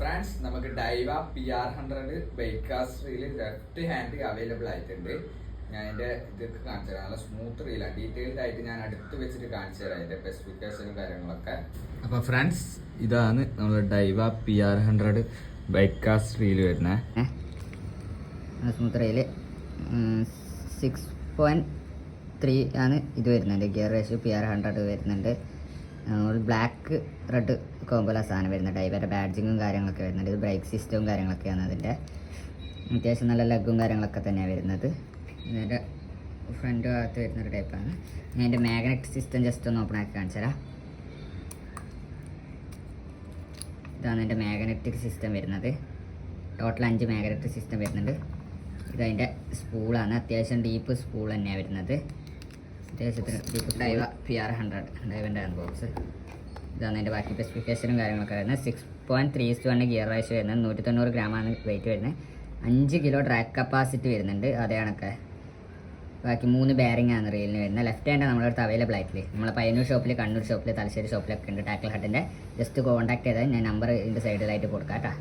Friends നമുക്ക് Daiwa PR100 baitcast reel left hand available ആയിട്ടുണ്ട്. ഞാൻ അതിൻ്റെ ഇതൊക്കെ കാണിച്ചു തരാം. നല്ല സ്മൂത്ത് റീലാണ്. ഡീറ്റെയിൽഡ് ആയിട്ട് ഞാൻ അടുത്ത് വെച്ചിട്ട് കാണിച്ചു തരാം അതിൻ്റെ സ്പെസിഫിക്കേഷനും കാര്യങ്ങളൊക്കെ. അപ്പോൾ ഫ്രണ്ട്സ് ഇതാണ് നമ്മുടെ ഡൈവ PR100 ബൈക്കാസ് റീല് വരുന്നത്. സ്മൂത്ത് റീല് 6.3 ആണ് ഇത് വരുന്നുണ്ട്. ഗിയർ റേഷ്യോ PR100 വരുന്നുണ്ട്. ബ്ലാക്ക് റെഡ് കോമ്പോല സാധനം വരുന്നുണ്ട്. ഡൈവയുടെ ബാഡ്ജിങ്ങും കാര്യങ്ങളൊക്കെ വരുന്നുണ്ട്. ഇത് ബ്രേക്ക് സിസ്റ്റവും കാര്യങ്ങളൊക്കെയാണ് അതിൻ്റെ. അത്യാവശ്യം നല്ല ലെഗും കാര്യങ്ങളൊക്കെ തന്നെയാണ് വരുന്നത്. ഇതിൻ്റെ ഫ്രണ്ട് ഭാഗത്ത് വരുന്നൊരു ടൈപ്പാണ്. ഞാൻ അതിൻ്റെ മാഗ്നറ്റിക് സിസ്റ്റം ജസ്റ്റ് ഒന്ന് ഓപ്പൺ ആക്കി കാണിച്ചു തരാം. ഇതാണ് എൻ്റെ മാഗ്നറ്റിക് സിസ്റ്റം വരുന്നത്. ടോട്ടൽ 5 മാഗ്നറ്റിക് സിസ്റ്റം വരുന്നുണ്ട്. ഇതതിൻ്റെ സ്പൂളാണ്. അത്യാവശ്യം ഡീപ്പ് സ്പൂൾ തന്നെയാണ് വരുന്നത്. അത്യാവശ്യത്തിന് ഡീപ്പ് ഡൈവ PR100 ഡൈവൻ്റെ ബോക്സ്. ഇതാണ് അതിൻ്റെ ബാക്കി സ്പെസിഫിക്കേഷനും കാര്യങ്ങളൊക്കെ വരുന്നത്. 6.3:1 ഗിയർ റേഷ്യോ വരുന്നത്. 190 ഗ്രാമാണ് വെയിറ്റ് വരുന്നത്. 5 കിലോ ഡ്രാഗ് കപ്പാസിറ്റി വരുന്നുണ്ട്. അതേ കണക്ക് ബാക്കി 3 ബെയറിംഗ് ആണ് റീലിന് വരുന്നത്. ലെഫ്റ്റ് ഹാൻഡ് നമ്മുടെ അടുത്ത് അവൈലബിൾ ആയിട്ടില്ലേ. നമ്മളെ പയ്യന്നൂർ ഷോപ്പിൽ, കണ്ണൂർ ഷോപ്പിൽ, തലശ്ശേരി ഷോപ്പിലൊക്കെ ഉണ്ട്. ടാക്കിൾ ഹട്ടിൻ്റെ ജസ്റ്റ് കോൺടാക്ട് ചെയ്താൽ ഞാൻ നമ്പർ ഇതിൻ്റെ സൈഡിലായിട്ട് കൊടുക്കാം കേട്ടോ.